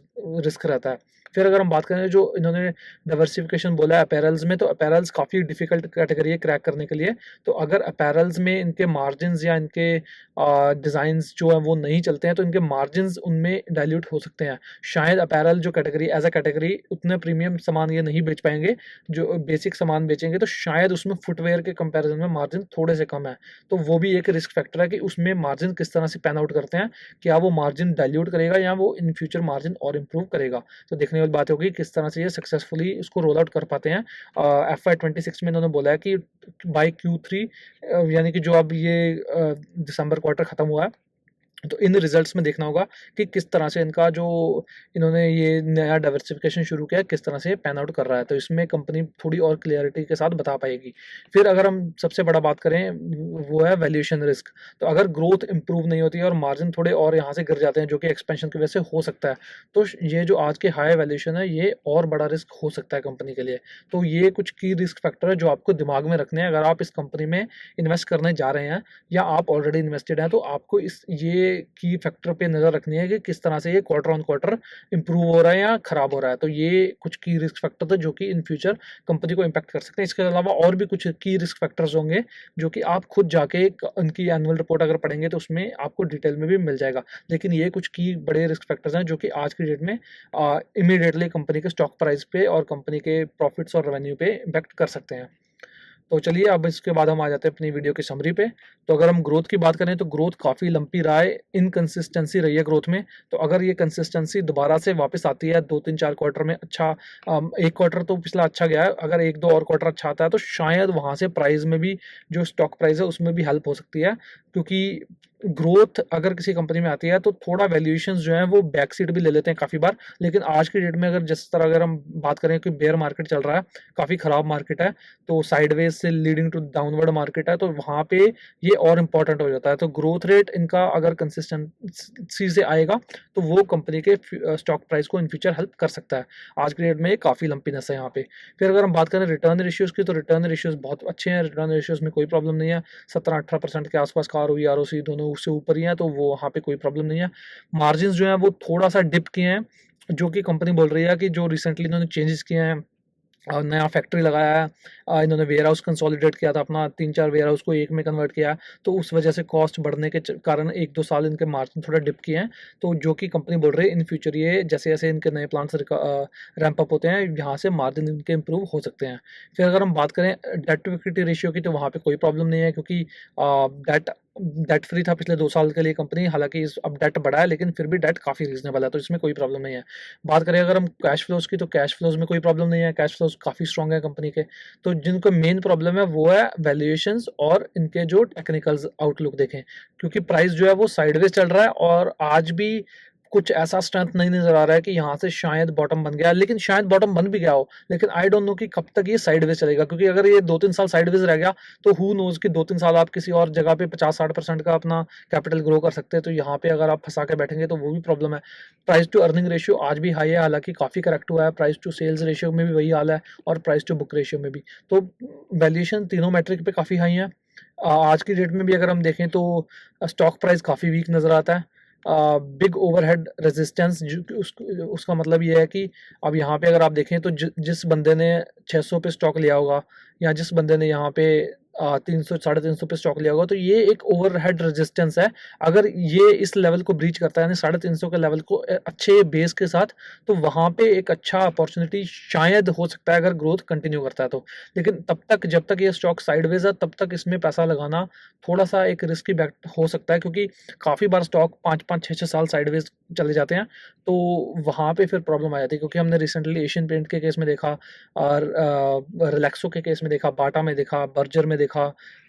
रिस्क रहता है। फिर अगर हम बात करें जो इन्होंने डाइवर्सिफिकेशन बोला है अपैरल्स में, तो अपैरल्स काफ़ी डिफिकल्ट कैटेगरी है क्रैक करने के लिए। तो अगर अपैरल्स में इनके मार्जिन्स या इनके डिज़ाइंस जो है वो नहीं चलते हैं, तो इनके मार्जिन्स उनमें डाइल्यूट हो सकते हैं। शायद अपैरल जो कैटेगरी एज अ कैटेगरी उतने प्रीमियम सामान ये नहीं बेच पाएंगे, जो बेसिक सामान बेचेंगे, तो शायद उसमें फुटवेयर के कंपैरिजन में मार्जिन थोड़े से कम है। तो वो भी एक रिस्क फैक्टर है कि उसमें मार्जिन किस तरह से पैन आउट करते हैं, क्या वो मार्जिन डाइल्यूट करेगा या वो इन फ्यूचर मार्जिन और इम्प्रूव करेगा। तो देखने वाली बात होगी किस तरह से ये सक्सेसफुली उसको रोल आउट कर पाते हैं। FY26 में इन्होंने बोला है कि बाई Q3 यानी कि जो अब ये दिसंबर क्वार्टर खत्म हुआ है, तो इन रिजल्ट्स में देखना होगा कि किस तरह से इनका जो इन्होंने ये नया डाइवर्सिफिकेशन शुरू किया है किस तरह से पैन आउट कर रहा है। तो इसमें कंपनी थोड़ी और क्लियरिटी के साथ बता पाएगी। फिर अगर हम सबसे बड़ा बात करें वो है वैल्यूएशन रिस्क। तो अगर ग्रोथ इंप्रूव नहीं होती है और मार्जिन थोड़े और यहाँ से गिर जाते हैं, जो कि एक्सपेंशन की वजह से हो सकता है, तो ये जो आज के हाई वैल्यूएशन है ये और बड़ा रिस्क हो सकता है कंपनी के लिए। तो ये कुछ की रिस्क फैक्टर है जो आपको दिमाग में रखने हैं अगर आप इस कंपनी में इन्वेस्ट करने जा रहे हैं या आप ऑलरेडी इन्वेस्टेड हैं। तो आपको इस ये की फैक्टर पे नज़र रखनी है कि किस तरह से ये क्वार्टर ऑन क्वार्टर इंप्रूव हो रहा है या खराब हो रहा है। तो ये कुछ की रिस्क फैक्टर थे जो कि इन फ्यूचर कंपनी को इम्पैक्ट कर सकते हैं। इसके अलावा और भी कुछ की रिस्क फैक्टर्स होंगे जो कि आप खुद जाके उनकी एनुअल रिपोर्ट अगर पढ़ेंगे तो उसमें आपको डिटेल में भी मिल जाएगा। लेकिन ये कुछ की बड़े रिस्क फैक्टर्स हैं जो कि आज की डेट में इमीडिएटली कंपनी के स्टॉक प्राइस पे और कंपनी के प्रॉफिट्स और रेवेन्यू पे इम्पैक्ट कर सकते हैं। तो चलिए अब इसके बाद हम आ जाते हैं अपनी वीडियो की समरी पे। तो अगर हम ग्रोथ की बात करें तो ग्रोथ काफ़ी लंपी रहा है, इनकंसिस्टेंसी रही है ग्रोथ में। तो अगर ये कंसिस्टेंसी दोबारा से वापस आती है 2-3-4 क्वार्टर में, अच्छा एक क्वार्टर तो पिछला अच्छा गया है, अगर 1-2 और क्वार्टर अच्छा आता है तो शायद वहाँ से प्राइस में भी, जो स्टॉक प्राइस है उसमें भी हेल्प हो सकती है। क्योंकि ग्रोथ अगर किसी कंपनी में आती है तो थोड़ा वैल्यूएशंस जो है वो बैक सीट भी ले लेते हैं काफ़ी बार। लेकिन आज की डेट में अगर जिस तरह अगर हम बात करें कि बेयर मार्केट चल रहा है, काफ़ी ख़राब मार्केट है, तो साइडवेज से लीडिंग टू डाउनवर्ड मार्केट है, तो वहाँ पे ये और इम्पॉर्टेंट हो जाता है। तो ग्रोथ रेट इनका अगर कंसिस्टेंसी से आएगा तो वो कंपनी के स्टॉक प्राइस को इन फ्यूचर हेल्प कर सकता है। आज की डेट में ये काफ़ी लंपीनेस है यहाँ पे। फिर अगर हम बात करें रिटर्न रेशियोज़ की, तो रिटर्न रेशियोज़ बहुत अच्छे हैं, रिटर्न रेशियोज़ में कोई प्रॉब्लम नहीं है। 17-18% के आसपास का ROE ROC दोनों उससे ऊपर ही है, तो वो वहाँ पे कोई प्रॉब्लम नहीं है। मार्जिन जो है वो थोड़ा सा डिप किए हैं, जो कि कंपनी बोल रही है कि जो रिसेंटली इन्होंने चेंजेस किए हैं, नया फैक्ट्री लगाया है, इन्होंने वेयर हाउस कंसोलिडेट किया था अपना, 3-4 वेयर हाउस को एक में कन्वर्ट किया है, तो उस वजह से कॉस्ट बढ़ने के कारण 1-2 साल इनके मार्जिन थोड़ा डिप किए हैं। तो जो कि कंपनी बोल रही है इन फ्यूचर ये जैसे जैसे इनके नए प्लांट्स रैंप अप होते हैं, यहाँ से मार्जिन इनके इंप्रूव हो सकते हैं। फिर अगर हम बात करें डेट टू इक्विटी रेशियो की, तो वहाँ पे कोई प्रॉब्लम नहीं है, क्योंकि डेट डेट फ्री था पिछले 2 साल के लिए कंपनी, हालाँकि इस अब डेट बढ़ा है लेकिन फिर भी डेट काफ़ी रीज़नेबल है, तो इसमें कोई प्रॉब्लम नहीं है। बात करें अगर हम कैश फ्लोज़ की, तो कैश फ्लोज़ में कोई प्रॉब्लम नहीं है, कैश फ्लोज़ काफ़ी स्ट्रॉन्ग है कंपनी के। तो जिनको मेन प्रॉब्लम है वो है वैल्यूएशंस और इनके जो टेक्निकल्स आउटलुक देखें, क्योंकि प्राइस जो है वो साइडवेज़ चल रहा है और आज भी कुछ ऐसा स्ट्रेंथ नहीं नज़र आ रहा है कि यहाँ से शायद बॉटम बन गया, लेकिन शायद बॉटम बन भी गया हो, लेकिन आई डोंट नो कि कब तक ये साइडवेज़ चलेगा, क्योंकि अगर ये 2-3 साल साइडवेज़ रह गया तो हू नोज़ कि 2-3 साल आप किसी और जगह पे 50-60% का अपना कैपिटल ग्रो कर सकते हैं, तो यहाँ पे अगर आप फँसा के बैठेंगे तो वो भी प्रॉब्लम है। प्राइस टू अर्निंग रेशियो आज भी हाई है, हालाँकि काफ़ी करेक्ट हुआ है, प्राइस टू सेल्स रेशियो में भी वही हाल है और प्राइस टू बुक रेशियो में भी। तो वैल्यूएशन तीनों मैट्रिक पे काफ़ी हाई है। आज की डेट में भी अगर हम देखें तो स्टॉक प्राइस काफ़ी वीक नज़र आता है। बिग ओवरहेड रेजिस्टेंस उसका मतलब ये है कि अब यहाँ पे अगर आप देखें तो जिस बंदे ने 600 पे स्टॉक लिया होगा या जिस बंदे ने यहाँ पे 300 350 पे स्टॉक लिया होगा, तो ये एक ओवरहेड रेजिस्टेंस है। अगर ये इस लेवल को ब्रीच करता है यानी 350 के लेवल को अच्छे बेस के साथ, तो वहाँ पे एक अच्छा अपॉर्चुनिटी शायद हो सकता है अगर ग्रोथ कंटिन्यू करता है तो। लेकिन तब तक जब तक ये स्टॉक साइडवेज है तब तक इसमें पैसा लगाना थोड़ा सा एक रिस्की बैट हो सकता है, क्योंकि काफ़ी बार स्टॉक 5-5 6-6 साल साइडवेज चले जाते हैं, तो वहाँ पे फिर प्रॉब्लम आ जाती है। क्योंकि हमने रिसेंटली एशियन पेंट के केस में देखा और रिलैक्सो के केस में देखा, बाटा में देखा, बर्जर में देखा।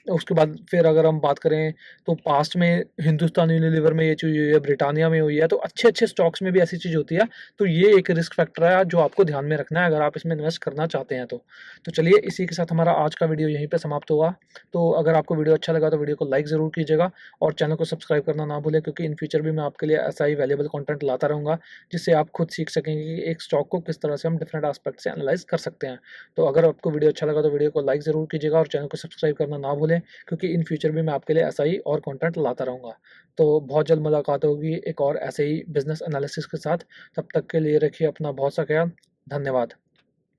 उसके बाद फिर अगर हम बात करें तो पास्ट में हिंदुस्तान यूनिलीवर में ये चीज़ हुई है, ब्रिटानिया में हुई है, तो अच्छे-अच्छे स्टॉक्स में भी ऐसी चीज़ होती है। तो ये एक रिस्क फैक्टर है जो आपको ध्यान में रखना है अगर आप इसमें इन्वेस्ट करना चाहते हैं तो। तो चलिए इसी के साथ हमारा आज का वीडियो यहीं पे समाप्त हुआ। तो अगर आपको वीडियो अच्छा लगा तो वीडियो को लाइक ज़रूर कीजिएगा और चैनल को सब्सक्राइब करना ना भूलें, क्योंकि इन फ्यूचर भी मैं आपके लिए ऐसा ही वैल्यूएबल कंटेंट लाता रहूँगा, जिससे आप खुद सीख सकेंगे कि एक स्टॉक को किस तरह से हम डिफरेंट एस्पेक्ट से एनालाइज़ कर सकते हैं। तो अगर आपको वीडियो अच्छा लगा तो वीडियो को लाइक ज़रूर कीजिएगा और चैनल को सब्सक्राइब करना ना भूलें, क्योंकि इन फ्यूचर भी मैं आपके लिए ऐसा ही और कंटेंट लाता रहूँगा। तो बहुत जल्द मुलाकात होगी एक और ऐसे ही बिज़नेस एनालिसिस के साथ। तब तक के लिए रखिए अपना बहुत सा ख्याल। धन्यवाद।